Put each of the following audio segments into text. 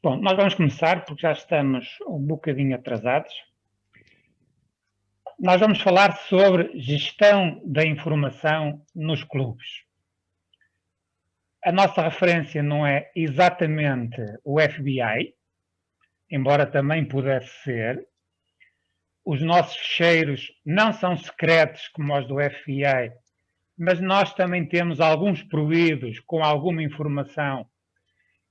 Bom, nós vamos começar porque já estamos um bocadinho atrasados. Nós vamos falar sobre gestão da informação nos clubes. A nossa referência não é exatamente o FBI, embora também pudesse ser. Os nossos ficheiros não são secretos como os do FBI, mas nós também temos alguns proibidos com alguma informação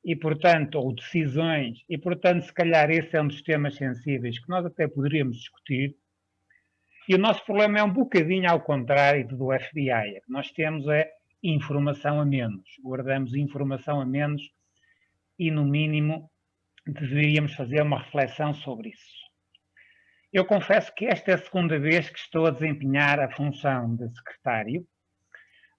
e, portanto, ou decisões, e, portanto, se calhar esse é um dos temas sensíveis que nós até poderíamos discutir. E o nosso problema é um bocadinho ao contrário do FBI. O que nós temos é informação a menos. Guardamos informação a menos e, no mínimo, deveríamos fazer uma reflexão sobre isso. Eu confesso que esta é a segunda vez que estou a desempenhar a função de secretário.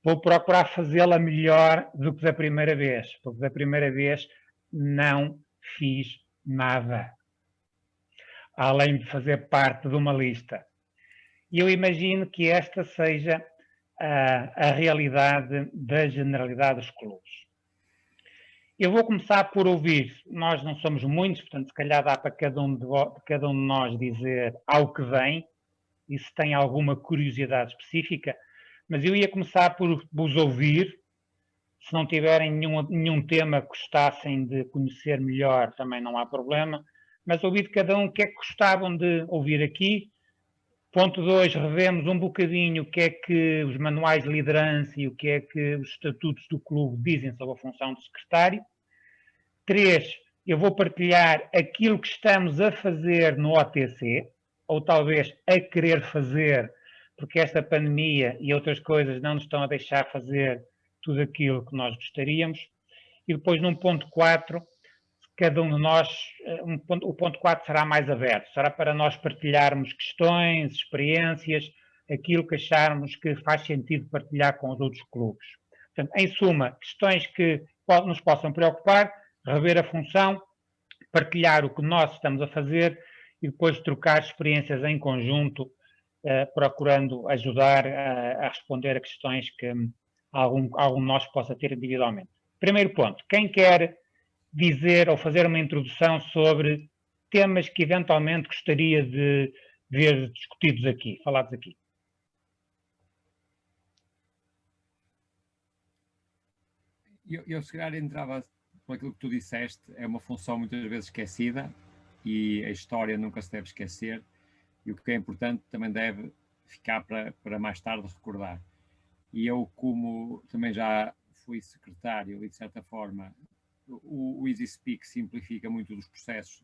Vou procurar fazê-la melhor do que da primeira vez, porque da primeira vez não fiz nada, além de fazer parte de uma lista. E eu imagino que esta seja a realidade da generalidade dos clubes. Eu vou começar por ouvir, nós não somos muitos, portanto se calhar dá para cada um de nós dizer ao que vem, e se tem alguma curiosidade específica, mas eu ia começar por vos ouvir. Se não tiverem nenhum tema que gostassem de conhecer melhor, também não há problema, mas ouvir de cada um o que é que gostavam de ouvir aqui. Ponto 2, revemos um bocadinho o que é que os manuais de liderança e o que é que os estatutos do clube dizem sobre a função de secretário. 3, eu vou partilhar aquilo que estamos a fazer no OTC, ou talvez a querer fazer, porque esta pandemia e outras coisas não nos estão a deixar fazer tudo aquilo que nós gostaríamos. E depois, num ponto 4, cada um de nós, o ponto 4 será mais aberto, será para nós partilharmos questões, experiências, aquilo que acharmos que faz sentido partilhar com os outros clubes. Portanto, em suma, questões que nos possam preocupar, rever a função, partilhar o que nós estamos a fazer e depois trocar experiências em conjunto, procurando ajudar a responder a questões que algum de nós possa ter individualmente. Primeiro ponto, quem quer dizer ou fazer uma introdução sobre temas que eventualmente gostaria de ver discutidos aqui, falados aqui? Eu se calhar entrava por aquilo que tu disseste, é uma função muitas vezes esquecida e a história nunca se deve esquecer, e o que é importante também deve ficar para mais tarde recordar. E eu, como também já fui secretário e de certa forma o Easy Speak simplifica muito dos processos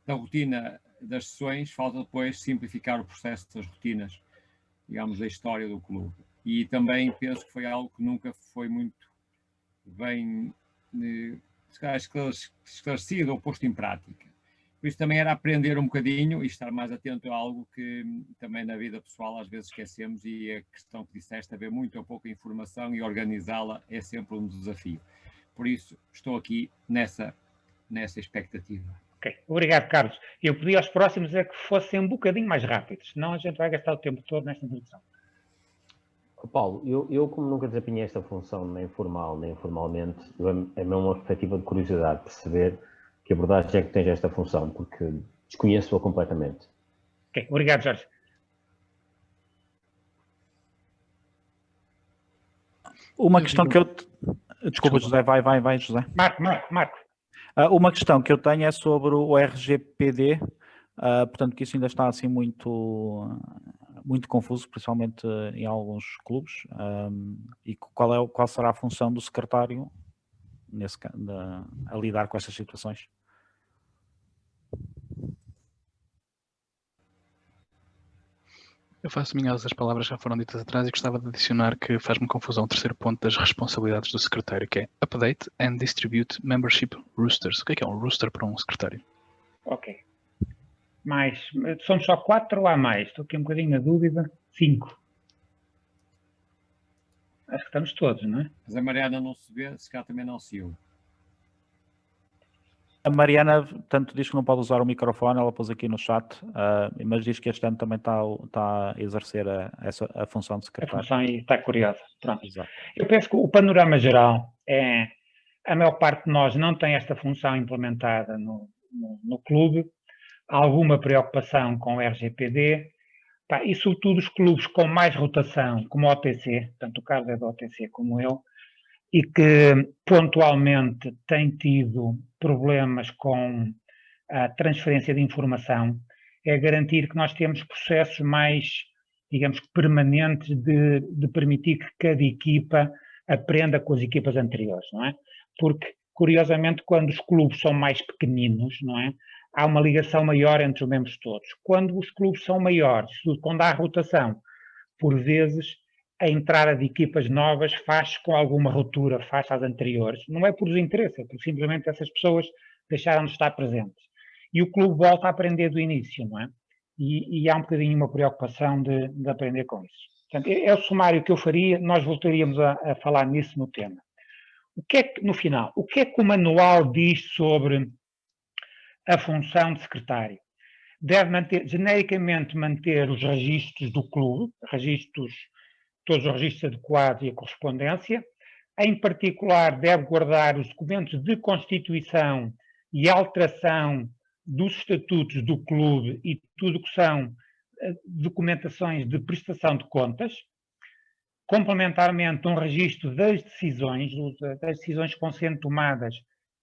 da rotina das sessões, falta depois simplificar o processo das rotinas, digamos, da história do clube. E também penso que foi algo que nunca foi muito bem esclarecido ou posto em prática. Por isso também era aprender um bocadinho e estar mais atento a algo que também na vida pessoal às vezes esquecemos, e a questão que disseste, haver muito ou pouca informação e organizá-la é sempre um desafio. Por isso estou aqui nessa expectativa. Ok, obrigado, Carlos. Eu pedi aos próximos que fossem um bocadinho mais rápidos, senão a gente vai gastar o tempo todo nesta introdução. Paulo, eu como nunca desempenhei esta função nem formal nem informalmente, é mesmo uma perspectiva de curiosidade, perceber que abordagem é que tens esta função, porque desconheço-a completamente. Ok, obrigado, Jorge. Uma questão que eu... Desculpa, José, vai, José. Marco. Uma questão que eu tenho é sobre o RGPD, portanto que isso ainda está assim muito confuso, principalmente em alguns clubes, e qual será a função do secretário a lidar com estas situações? Eu faço minhas as palavras que já foram ditas atrás e gostava de adicionar que faz-me confusão o terceiro ponto das responsabilidades do secretário, que é Update and Distribute Membership Roosters. O que é um rooster para um secretário? Ok. Mais, somos só 4 ou há mais? Estou aqui um bocadinho na dúvida. 5. Acho que estamos todos, não é? Mas a Mariana não se vê, se calhar também não se ouve. A Mariana, tanto diz que não pode usar o microfone, ela pôs aqui no chat, mas diz que este ano também está a exercer a função de secretário. A função e está curiosa. Pronto. Exato. Eu penso que o panorama geral é A maior parte de nós não tem esta função implementada no clube. Há alguma preocupação com o RGPD, e sobretudo os clubes com mais rotação, como o OTC, tanto o Carlos é do OTC como eu, e que pontualmente têm tido problemas com a transferência de informação, é garantir que nós temos processos mais, digamos, permanentes de permitir que cada equipa aprenda com as equipas anteriores, não é? Porque, curiosamente, quando os clubes são mais pequeninos, não é? Há uma ligação maior entre os membros todos. Quando os clubes são maiores, quando há rotação, por vezes a entrada de equipas novas faz com alguma ruptura face às anteriores. Não é por desinteresse, é porque simplesmente essas pessoas deixaram de estar presentes. E o clube volta a aprender do início, não é? E há um bocadinho uma preocupação de aprender com isso. Portanto, é o sumário que eu faria, nós voltaríamos a falar nisso no tema. O que é que, no final, o que é que o manual diz sobre a função de secretário? Deve genericamente manter os registros do clube, todos os registros adequados e a correspondência. Em particular, deve guardar os documentos de constituição e alteração dos estatutos do clube e tudo o que são documentações de prestação de contas. Complementarmente, um registro das decisões que vão sendo tomadas,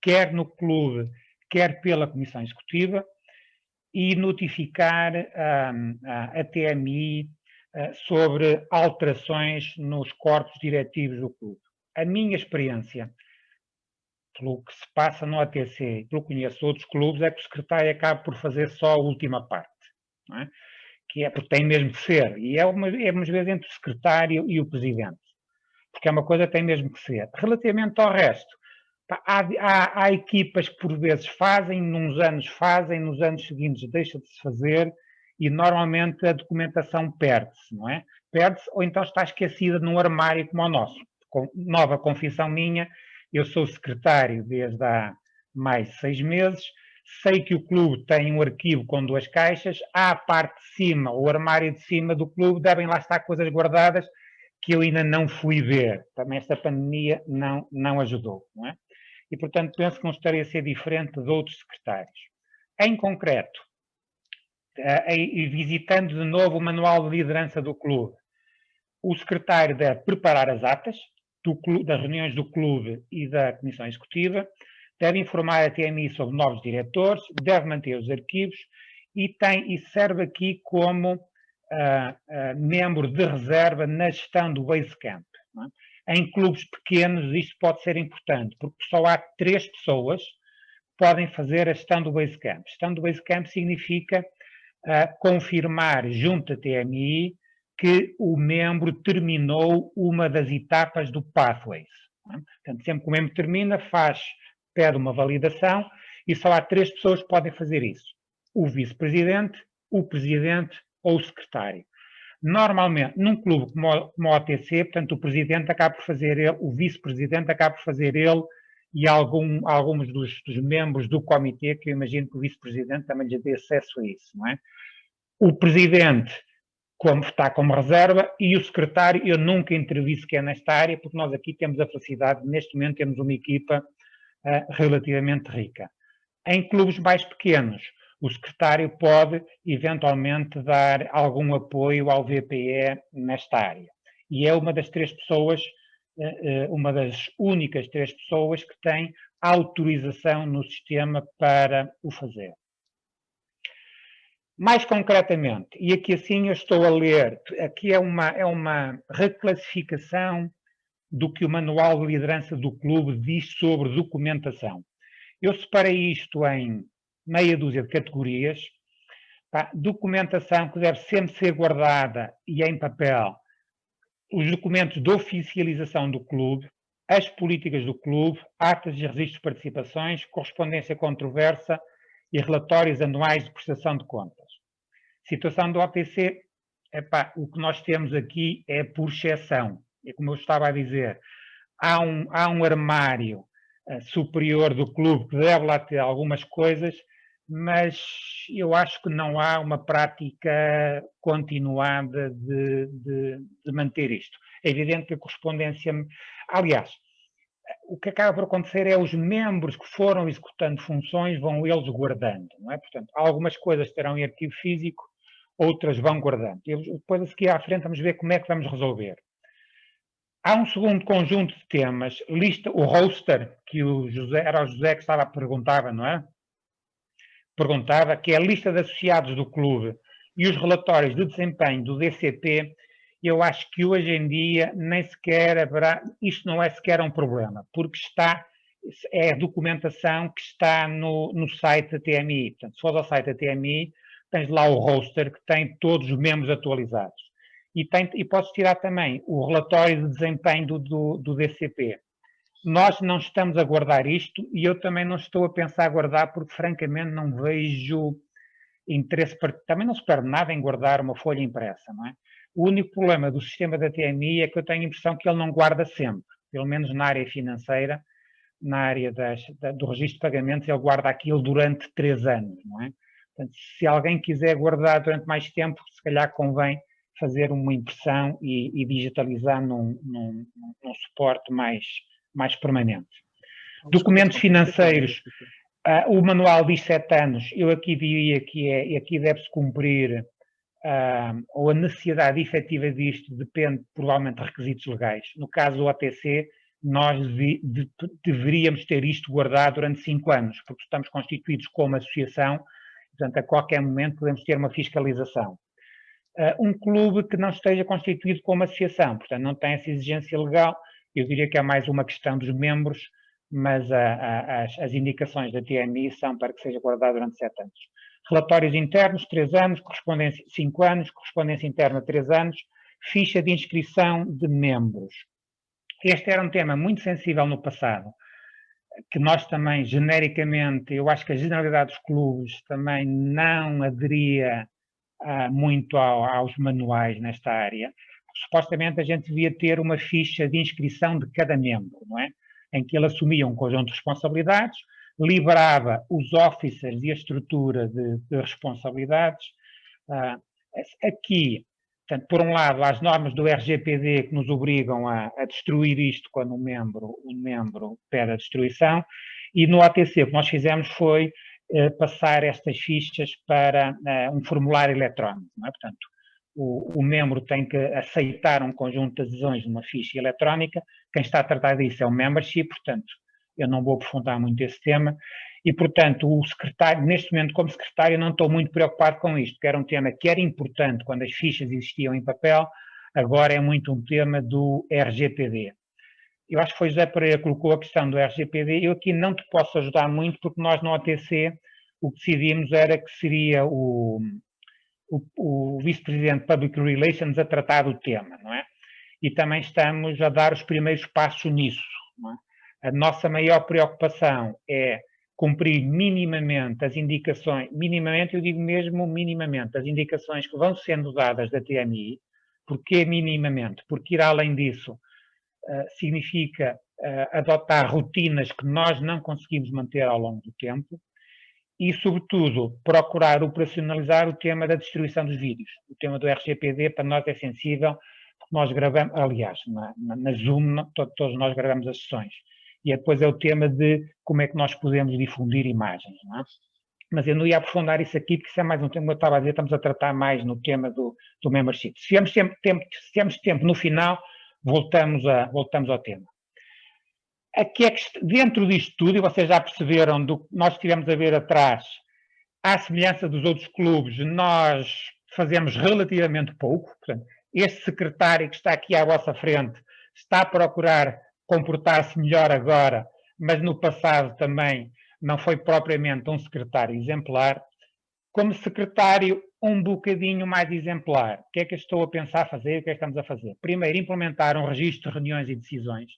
quer no clube, quer pela Comissão Executiva, e notificar a TMI sobre alterações nos corpos diretivos do clube. A minha experiência, pelo que se passa no ATC e pelo que conheço outros clubes, é que o secretário acaba por fazer só a última parte, não é? Que é porque tem mesmo que ser, e é umas vezes entre o secretário e o presidente, porque é uma coisa que tem mesmo que ser. Relativamente ao resto, há equipas que por vezes fazem, nos anos seguintes deixa de se fazer, e normalmente a documentação perde-se, não é? Perde-se ou então está esquecida num armário como o nosso. Nova confissão minha, eu sou secretário desde há mais de 6 meses, sei que o clube tem um arquivo com 2 caixas, à parte de cima, o armário de cima do clube, devem lá estar coisas guardadas que eu ainda não fui ver. Também esta pandemia não ajudou, não é? E, portanto, penso que não estaria a ser diferente de outros secretários. Em concreto, e visitando de novo o manual de liderança do clube, o secretário deve preparar as atas das reuniões do clube e da Comissão Executiva, deve informar a TMI sobre novos diretores, deve manter os arquivos e serve aqui como membro de reserva na gestão do Basecamp. Não é? Em clubes pequenos isto pode ser importante, porque só há 3 pessoas que podem fazer a gestão do Basecamp. Gestão do Basecamp significa confirmar junto à TMI que o membro terminou uma das etapas do Pathways. Não é? Portanto, sempre que o membro termina, pede uma validação e só há 3 pessoas que podem fazer isso. O vice-presidente, o presidente ou o secretário. Normalmente, num clube como o OTC, portanto, o presidente acaba por fazer ele, o vice-presidente acaba por fazer ele e alguns dos membros do comitê, que eu imagino que o vice-presidente também lhe dê acesso a isso, não é? O presidente está como reserva e o secretário, eu nunca intervi sequer nesta área, porque nós aqui temos a facilidade, neste momento temos uma equipa relativamente rica. Em clubes mais pequenos, o secretário pode eventualmente dar algum apoio ao VPE nesta área. E é uma das 3 pessoas, uma das únicas 3 pessoas que tem autorização no sistema para o fazer. Mais concretamente, e aqui assim eu estou a ler, aqui é uma reclassificação do que o manual de liderança do clube diz sobre documentação. Eu separei isto em meia dúzia de categorias. Documentação que deve sempre ser guardada e em papel, os documentos de oficialização do clube, as políticas do clube, atas e registros de participações, correspondência controversa e relatórios anuais de prestação de contas. Situação do OTC, o que nós temos aqui é por exceção. É como eu estava a dizer, há um armário superior do clube que deve lá ter algumas coisas, mas eu acho que não há uma prática continuada de manter isto. É evidente que a correspondência... Aliás, o que acaba por acontecer é os membros que foram executando funções vão eles guardando, não é? Portanto, algumas coisas estarão em arquivo físico, outras vão guardando. E depois a seguir à frente vamos ver como é que vamos resolver. Há um segundo conjunto de temas, o roster, que era o José que perguntava, não é? Perguntava, que é a lista de associados do clube e os relatórios de desempenho do DCP. Eu acho que hoje em dia nem sequer haverá, isto não é sequer um problema, porque é a documentação que está no site da TMI. Portanto, se for ao site da TMI, tens lá o roster que tem todos os membros atualizados. E podes tirar também o relatório de desempenho do DCP. Nós não estamos a guardar isto e eu também não estou a pensar guardar porque, francamente, não vejo interesse. Também não se perde nada em guardar uma folha impressa, não é? O único problema do sistema da TMI é que eu tenho a impressão que ele não guarda sempre, pelo menos na área financeira, na área do registro de pagamentos, ele guarda aquilo durante 3 anos, não é? Portanto, se alguém quiser guardar durante mais tempo, se calhar convém fazer uma impressão e digitalizar num suporte mais permanente. Documentos financeiros, o manual diz 7 anos, eu aqui diria que aqui deve-se cumprir, ou a necessidade efetiva disto depende provavelmente de requisitos legais. No caso do OTC, nós deveríamos ter isto guardado durante 5 anos, porque estamos constituídos como associação, portanto, a qualquer momento podemos ter uma fiscalização. Um clube que não esteja constituído como associação, portanto, não tem essa exigência legal, eu diria que é mais uma questão dos membros, mas as indicações da TMI são para que seja guardado durante 7 anos. Relatórios internos, 3 anos, correspondência 5 anos, correspondência interna 3 anos, ficha de inscrição de membros. Este era um tema muito sensível no passado, que nós também, genericamente, eu acho que a generalidade dos clubes também não aderia muito aos manuais nesta área. Supostamente a gente devia ter uma ficha de inscrição de cada membro, não é? Em que ele assumia um conjunto de responsabilidades, liberava os officers e a estrutura de responsabilidades. Aqui, portanto, por um lado, há as normas do RGPD que nos obrigam a destruir isto quando um membro pede a destruição, e no OTC o que nós fizemos foi passar estas fichas para um formulário eletrónico, não é? Portanto, o membro tem que aceitar um conjunto de adesões numa ficha eletrónica, quem está a tratar disso é o membership, portanto, eu não vou aprofundar muito esse tema, e, portanto, o secretário, neste momento, como secretário, não estou muito preocupado com isto, que era um tema que era importante quando as fichas existiam em papel, agora é muito um tema do RGPD. Eu acho que foi José Pereira que colocou a questão do RGPD, eu aqui não te posso ajudar muito, porque nós no OTC o que decidimos era que seria o vice-presidente de Public Relations a tratar do tema, não é? E também estamos a dar os primeiros passos nisso, não é? A nossa maior preocupação é cumprir minimamente as indicações, minimamente, eu digo mesmo minimamente, as indicações que vão sendo dadas da TMI. Porquê minimamente? Porque ir além disso significa adotar rotinas que nós não conseguimos manter ao longo do tempo e, sobretudo, procurar operacionalizar o tema da distribuição dos vídeos. O tema do RGPD para nós é sensível, porque nós gravamos, aliás, na Zoom todos nós gravamos as sessões. E depois é o tema de como é que nós podemos difundir imagens, não é? Mas eu não ia aprofundar isso aqui, porque isso é mais um tema, como eu estava a dizer, estamos a tratar mais no tema do membership. Se temos tempo no final, voltamos ao tema. Aqui é que, dentro disto tudo, e vocês já perceberam do que nós estivemos a ver atrás, à semelhança dos outros clubes, nós fazemos relativamente pouco. Portanto, este secretário que está aqui à vossa frente está a procurar comportar-se melhor agora, mas no passado também não foi propriamente um secretário exemplar. Como secretário, um bocadinho mais exemplar. O que é que eu estou a pensar fazer? O que é que estamos a fazer? Primeiro, implementar um registro de reuniões e decisões.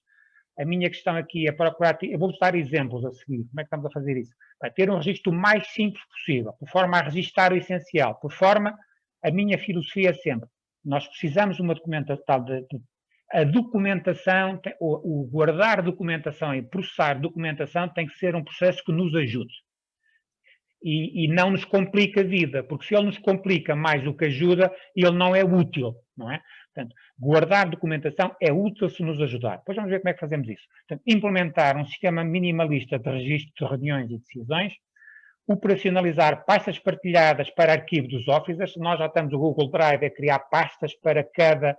A minha questão aqui é procurar, eu vou dar exemplos a seguir, como é que estamos a fazer isso? Vai ter um registro o mais simples possível, por forma a registar o essencial, por forma, a minha filosofia é sempre, nós precisamos de uma documentação, a documentação, o guardar documentação e processar documentação tem que ser um processo que nos ajude. E não nos complica a vida, porque se ele nos complica mais do que ajuda, ele não é útil, não é? Portanto, guardar documentação é útil se nos ajudar. Depois vamos ver como é que fazemos isso. Portanto, implementar um sistema minimalista de registro de reuniões e decisões, operacionalizar pastas partilhadas para arquivo dos officers. Nós já estamos no Google Drive a criar pastas para cada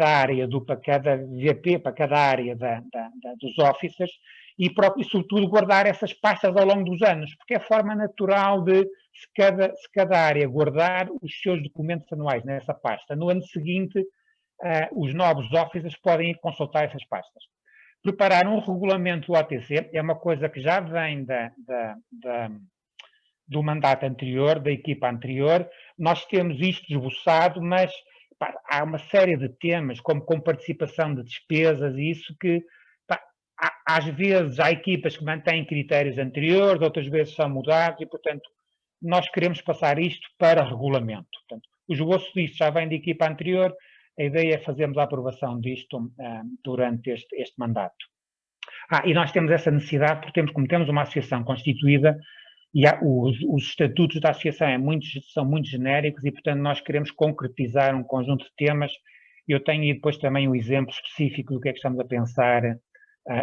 área, para cada VP, para cada área dos officers e sobretudo guardar essas pastas ao longo dos anos, porque é a forma natural de, se cada área guardar os seus documentos anuais nessa pasta, no ano seguinte os novos officers podem consultar essas pastas. Preparar um regulamento do OTC é uma coisa que já vem do mandato anterior, da equipa anterior. Nós temos isto esboçado, mas há uma série de temas, como com participação de despesas e isso que, às vezes, há equipas que mantêm critérios anteriores, outras vezes são mudados e, portanto, nós queremos passar isto para regulamento. Portanto, o esboço disto já vem da equipa anterior, a ideia é fazermos a aprovação disto durante este mandato. E nós temos essa necessidade porque como temos uma associação constituída e os estatutos da associação são muito genéricos e, portanto, nós queremos concretizar um conjunto de temas. Eu tenho aí depois também um exemplo específico do que é que estamos a pensar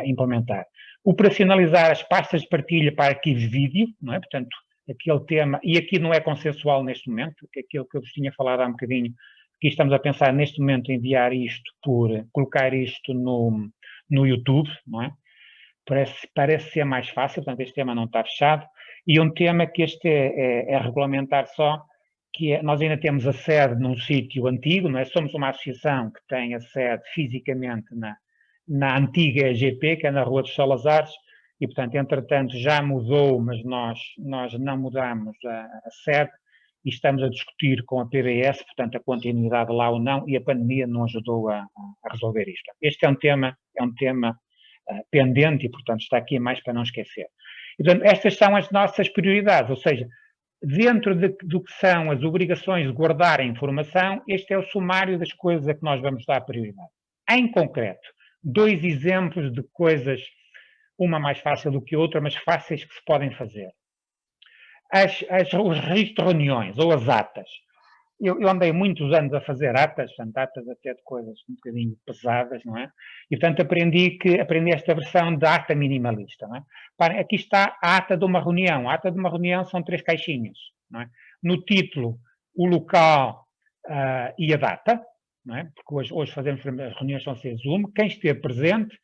implementar. Operacionalizar as pastas de partilha para arquivos vídeo, não é? Portanto, aquele tema, e aqui não é consensual neste momento, que é aquilo que eu vos tinha falado há um bocadinho, que estamos a pensar neste momento em enviar isto colocar isto no YouTube, não é? Parece ser mais fácil, portanto este tema não está fechado, e um tema que este é regulamentar só, que é, nós ainda temos a sede num sítio antigo, não é? Somos uma associação que tem a sede fisicamente na antiga EGP, que é na Rua dos Salazares, e portanto, entretanto, já mudou, mas nós não mudamos a sede, e estamos a discutir com a PBS, portanto, a continuidade lá ou não, e a pandemia não ajudou a resolver isto. Este é um tema pendente e, portanto, está aqui mais para não esquecer. E, portanto, estas são as nossas prioridades, ou seja, dentro do que são as obrigações de guardar a informação, este é o sumário das coisas a que nós vamos dar prioridade. Em concreto, 2 exemplos de coisas, uma mais fácil do que outra, mas fáceis que se podem fazer. Os registros de reuniões, ou as atas. Eu andei muitos anos a fazer atas, portanto, atas até de coisas um bocadinho pesadas, não é? E, portanto, aprendi esta versão da ata minimalista, não é? Para, aqui está a ata de uma reunião. A ata de uma reunião são 3 caixinhas, não é? No título, o local e a data, não é? Porque hoje fazemos, as reuniões são sem Zoom, quem esteve presente,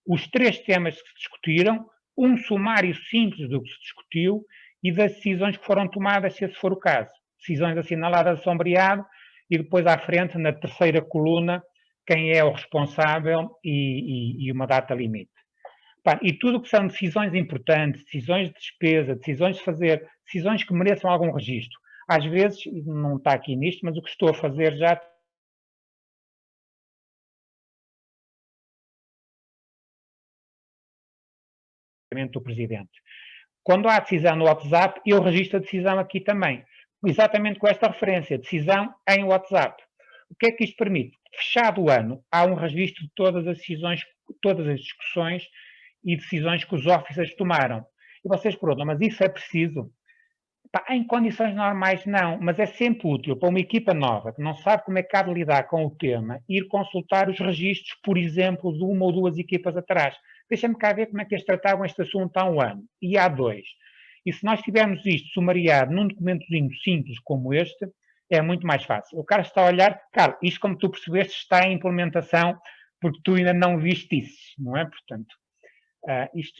os 3 temas que se discutiram, um sumário simples do que se discutiu e das decisões que foram tomadas, se esse for o caso. Decisões assinaladas a sombreado e depois à frente, na terceira coluna, quem é o responsável e uma data limite. E tudo o que são decisões importantes, decisões de despesa, decisões de fazer, decisões que mereçam algum registro. Às vezes, não está aqui nisto, mas o que estou a fazer já do Presidente. Quando há decisão no WhatsApp, eu registro a decisão aqui também. Exatamente com esta referência, decisão em WhatsApp. O que é que isto permite? Fechado o ano, há um registro de todas as decisões, todas as discussões e decisões que os officers tomaram. E vocês perguntam, mas isso é preciso? Em condições normais não, mas é sempre útil para uma equipa nova que não sabe como é que há de lidar com o tema, ir consultar os registros, por exemplo, de uma ou 2 equipas atrás. Deixa-me cá ver como é que eles tratavam este assunto há um ano, e há 2. E se nós tivermos isto sumariado num documentozinho simples como este, é muito mais fácil. O cara está a olhar, Carlos, isto como tu percebeste está em implementação, porque tu ainda não viste isso, não é? Portanto,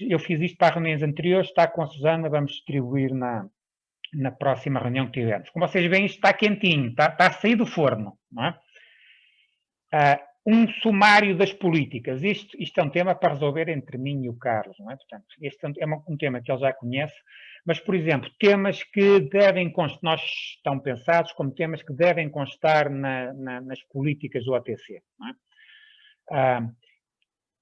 eu fiz isto para reuniões anteriores, está com a Susana, vamos distribuir na próxima reunião que tivermos. Como vocês veem, isto está quentinho, está a sair do forno, não é? Um sumário das políticas. Isto é um tema para resolver entre mim e o Carlos, não é? Portanto, este é um tema que ele já conhece, mas, por exemplo, temas que devem constar, nós estão pensados como temas que devem constar nas políticas do OTC, não é?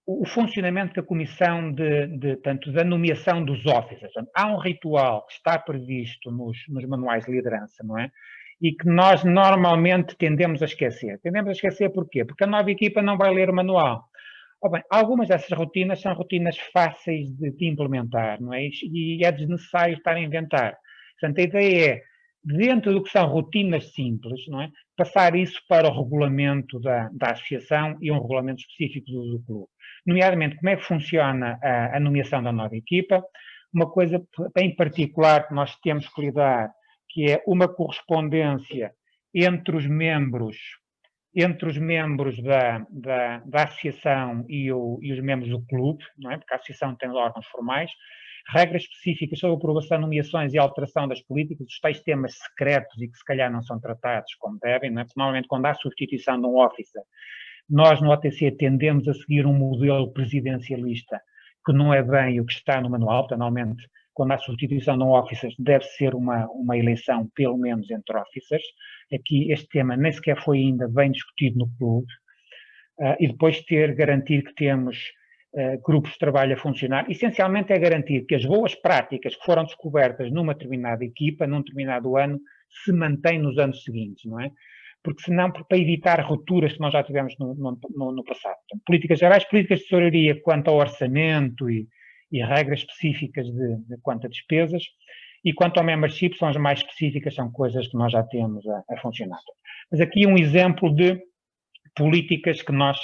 O funcionamento da comissão da nomeação dos officers. Há um ritual que está previsto nos manuais de liderança, não é? E que nós normalmente tendemos a esquecer. Tendemos a esquecer porquê? Porque a nova equipa não vai ler o manual. Bem, algumas dessas rotinas são rotinas fáceis de implementar, não é? E é desnecessário estar a inventar. Portanto, a ideia é dentro do que são rotinas simples, não é? Passar isso para o regulamento da associação e um regulamento específico do clube. Nomeadamente, como é que funciona a nomeação da nova equipa. Uma coisa em particular que nós temos que lidar, que é uma correspondência entre os membros da associação e os membros do clube, não é? Porque a associação tem órgãos formais, regras específicas sobre aprovação, nomeações e alteração das políticas, os tais temas secretos e que se calhar não são tratados como devem, não é? Porque normalmente quando há substituição de um officer, nós no OTC tendemos a seguir um modelo presidencialista que não é bem o que está no manual, portanto, normalmente quando há substituição de um officer deve ser uma eleição pelo menos entre officers. Aqui este tema nem sequer foi ainda bem discutido no clube, e depois garantir que temos grupos de trabalho a funcionar. Essencialmente é garantir que as boas práticas que foram descobertas numa determinada equipa, num determinado ano, se mantêm nos anos seguintes, não é? Porque senão, para evitar rupturas que nós já tivemos no passado. Portanto, políticas gerais, políticas de tesouraria quanto ao orçamento e regras específicas quanto a despesas, e quanto ao membership são as mais específicas, são coisas que nós já temos a funcionar. Mas aqui um exemplo de políticas que nós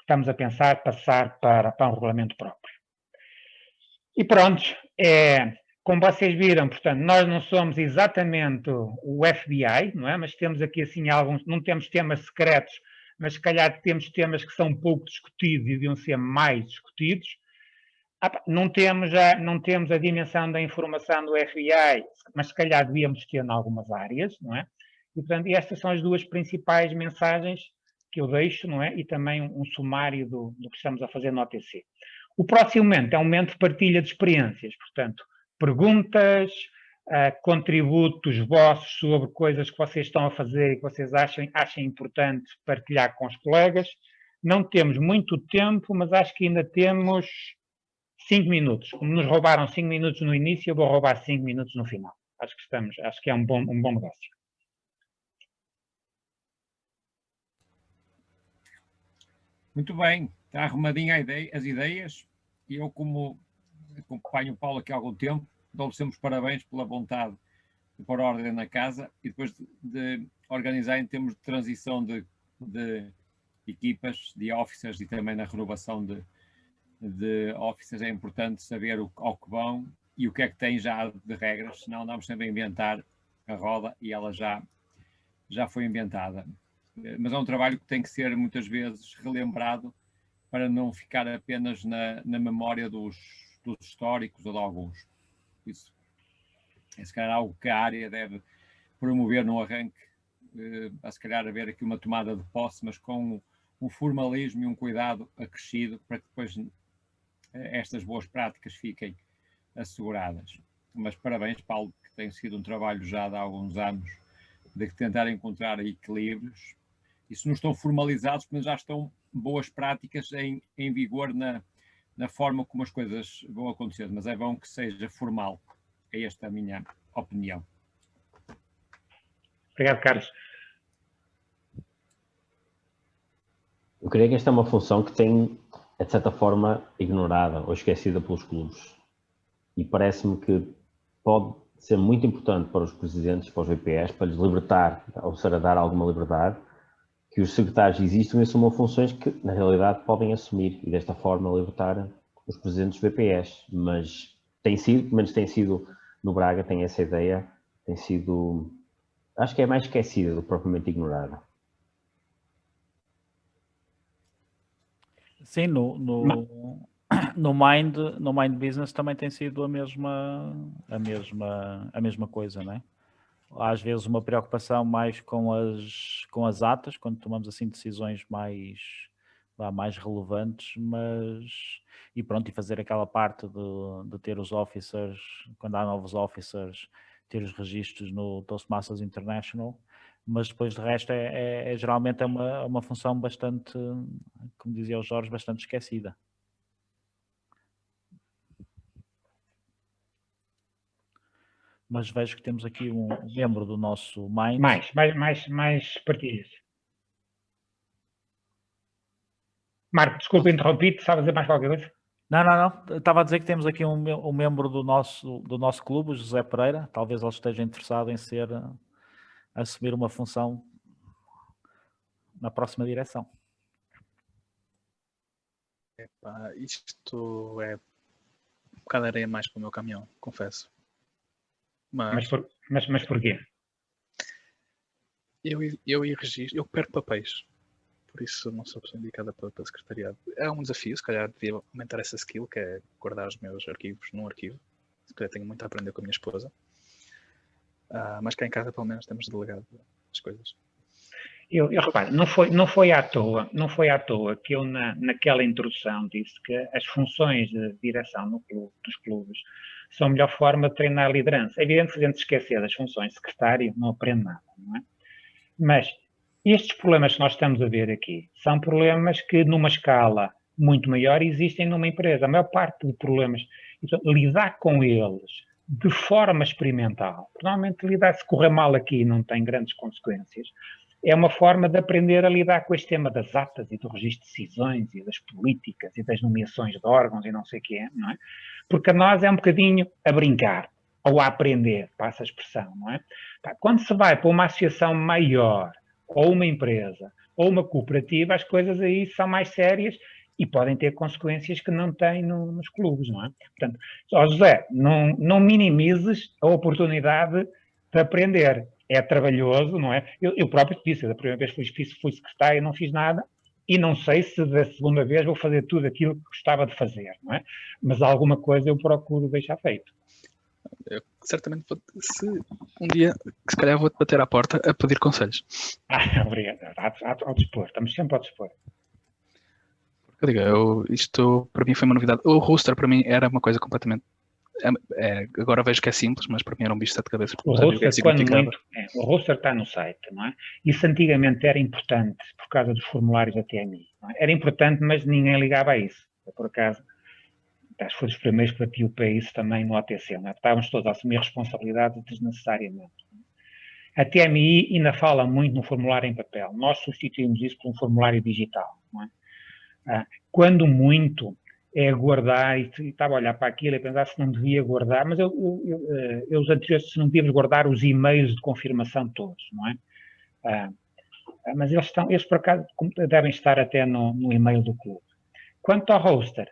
estamos a pensar passar para um regulamento próprio. E pronto, como vocês viram, portanto, nós não somos exatamente o FBI, não é? Mas temos aqui assim alguns, não temos temas secretos, mas se calhar temos temas que são pouco discutidos e deviam ser mais discutidos. Não temos a dimensão da informação do FBI, mas se calhar devíamos ter em algumas áreas, não é? E, portanto, estas são as duas principais mensagens que eu deixo, não é? E também um sumário do que estamos a fazer no OTC. O próximo momento é um momento de partilha de experiências, portanto, perguntas, contributos vossos sobre coisas que vocês estão a fazer e que vocês achem importante partilhar com os colegas. Não temos muito tempo, mas acho que ainda temos 5 minutos. Como nos roubaram 5 minutos no início, eu vou roubar 5 minutos no final. Acho que é um bom negócio. Muito bem, está arrumadinha as ideias, e eu, como acompanho o Paulo aqui há algum tempo, dou-lhe sempre os parabéns pela vontade de pôr ordem na casa e depois de organizar em termos de transição de equipas, de officers, e também na renovação de officers. É importante saber ao que vão e o que é que tem já de regras, senão andamos sempre a inventar a roda e ela já foi inventada. Mas é um trabalho que tem que ser muitas vezes relembrado para não ficar apenas na memória dos históricos ou de alguns. Isso é se calhar algo que a área deve promover no arranque, a se calhar haver aqui uma tomada de posse, mas com um formalismo e um cuidado acrescido para que depois estas boas práticas fiquem asseguradas. Mas parabéns, Paulo, que tem sido um trabalho já de há alguns anos de tentar encontrar equilíbrios. Isso não estão formalizados, mas já estão boas práticas em vigor na forma como as coisas vão acontecer, mas é bom que seja formal. É esta a minha opinião. Obrigado, Carlos. Eu creio que esta é uma função que tem, de certa forma, ignorada ou esquecida pelos clubes. E parece-me que pode ser muito importante para os presidentes, para os VPs, para lhes libertar, ou seja, dar alguma liberdade, que os secretários existam e assumam funções que, na realidade, podem assumir e, desta forma, libertar os presidentes dos VPs. Mas tem sido, pelo menos tem sido no Braga, tem essa ideia, tem sido, acho que é mais esquecida do que propriamente ignorada. Sim, no Mind Business também tem sido a mesma coisa, não é? Às vezes uma preocupação mais com as atas, quando tomamos assim decisões mais relevantes, e pronto, e fazer aquela parte de ter os officers, quando há novos officers, ter os registros no Toastmasters International, mas depois de resto geralmente é uma função bastante, como dizia o Jorge, bastante esquecida. Mas vejo que temos aqui um membro do nosso Mind. Mais partilhas. Marco, desculpa interromper-te, sabes dizer mais qualquer coisa? Não. Estava a dizer que temos aqui um membro do nosso clube, o José Pereira. Talvez ele esteja interessado em assumir uma função na próxima direção. Epá, isto é um bocado de areia mais para o meu caminhão, confesso. Mas porquê? Eu registro, eu perco papéis. Por isso não sou a pessoa indicada para secretariado. É um desafio, se calhar devia aumentar essa skill, que é guardar os meus arquivos num arquivo. Se calhar tenho muito a aprender com a minha esposa. Mas cá em casa pelo menos temos delegado as coisas. Eu reparo, não foi à toa que eu naquela introdução disse que as funções de direção dos clubes são a melhor forma de treinar a liderança. É evidente que se a gente esquecer das funções de secretário, não aprende nada, não é? Mas estes problemas que nós estamos a ver aqui são problemas que numa escala muito maior existem numa empresa. A maior parte de problemas, então, lidar com eles de forma experimental, normalmente lidar se correr mal aqui não tem grandes consequências, é uma forma de aprender a lidar com este tema das atas e do registro de decisões e das políticas e das nomeações de órgãos e não sei o que é, não é? Porque a nós é um bocadinho a brincar ou a aprender, passa a expressão, não é? Quando se vai para uma associação maior, ou uma empresa, ou uma cooperativa, as coisas aí são mais sérias e podem ter consequências que não têm nos clubes, não é? Portanto, José, não minimizes a oportunidade de aprender. É trabalhoso, não é? Eu próprio te disse, da primeira vez que fui secretário, não fiz nada e não sei se da segunda vez vou fazer tudo aquilo que gostava de fazer, não é? Mas alguma coisa eu procuro deixar feito. Eu certamente se um dia, se calhar vou-te bater à porta a pedir conselhos. Obrigado. Ao dispor, estamos sempre ao dispor. Eu digo, isto para mim foi uma novidade. O roster para mim era uma coisa completamente... agora vejo que é simples, mas para mim era um bicho de sete cabeças. O roster está no site, não é? Isso antigamente era importante por causa dos formulários da TMI. Não é? Era importante, mas ninguém ligava a isso. Por acaso, acho que foi dos primeiros que bati o pé isso também no OTC. Não é? Estávamos todos a assumir responsabilidades desnecessariamente. A TMI ainda fala muito no formulário em papel. Nós substituímos isso por um formulário digital. Não é? Quando muito é guardar, e estava a olhar para aquilo e pensar se não devia guardar, mas os anteriores, se não devíamos guardar os e-mails de confirmação todos, não é? Mas eles por acaso devem estar até no e-mail do clube. Quanto ao roster,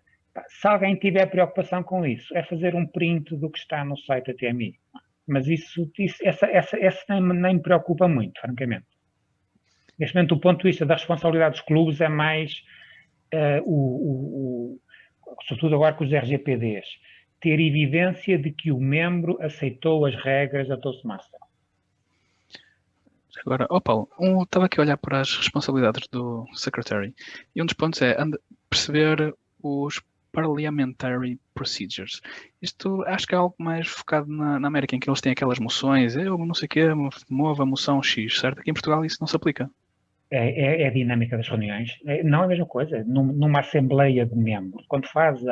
se alguém tiver preocupação com isso, é fazer um print do que está no site da TMI. Mas essa nem me preocupa muito, francamente. Neste momento, do ponto de vista da responsabilidade dos clubes, é mais sobretudo agora com os RGPDs, ter evidência de que o membro aceitou as regras da Toastmaster. Agora, Paulo, estava aqui a olhar para as responsabilidades do Secretary e um dos pontos é perceber os Parliamentary Procedures. Isto acho que é algo mais focado na América, em que eles têm aquelas moções, eu não sei o quê, mova a moção X, certo? Aqui em Portugal isso não se aplica. É a dinâmica das reuniões. Não é a mesma coisa. Numa assembleia de membros, quando faz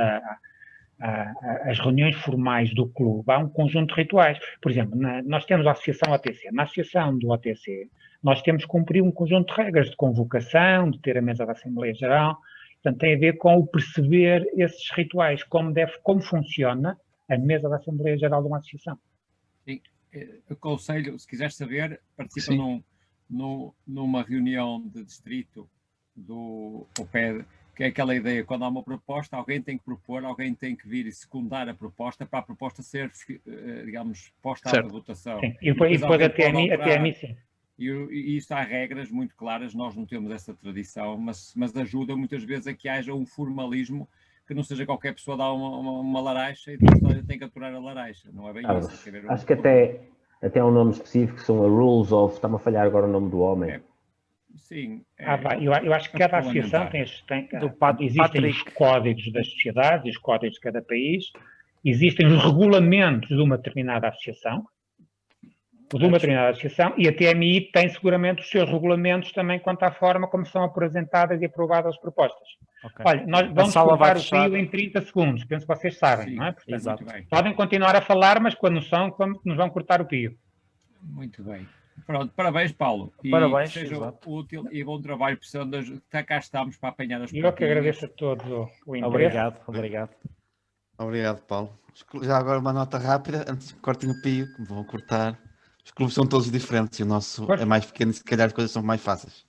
as reuniões formais do clube, há um conjunto de rituais. Por exemplo, nós temos a associação OTC. Na associação do OTC, nós temos que cumprir um conjunto de regras de convocação, de ter a mesa da Assembleia Geral. Portanto, tem a ver com o perceber esses rituais, como funciona a mesa da Assembleia Geral de uma associação. Sim. Aconselho, se quiseres saber, participa numa reunião de distrito do OPED, que é aquela ideia, quando há uma proposta, alguém tem que propor, alguém tem que vir e secundar a proposta para a proposta ser, digamos, posta à votação. Sim. E depois a TMI sim. E isto há regras muito claras, nós não temos essa tradição, mas ajuda muitas vezes a que haja um formalismo, que não seja qualquer pessoa dar uma laraixa e depois tem que aturar a laraixa. Não é bem isso. Acho que até há um nome específico, que são a Rules of... Está-me a falhar agora o nome do homem. Sim. Eu acho que cada associação existem os códigos das sociedades, os códigos de cada país, existem os regulamentos de uma determinada associação, e a TMI tem seguramente os seus regulamentos também quanto à forma como são apresentadas e aprovadas as propostas. Okay. Olha, nós vamos cortar o fio em 30 segundos, penso que vocês sabem, não é? Portanto, exato. Podem continuar a falar, mas quando nos vão cortar o fio. Muito bem. Pronto, parabéns, Paulo. Parabéns, seja exato. útil e bom trabalho, precisando cá estamos para apanhar as E eu que pontinhas. agradeço a todos o interesse. Obrigado, obrigado. Obrigado, Paulo. Já agora uma nota rápida, antes que cortem o pio, que me vão cortar. Os clubes são todos diferentes e o nosso Pois. é mais pequeno e se calhar as coisas são mais fáceis.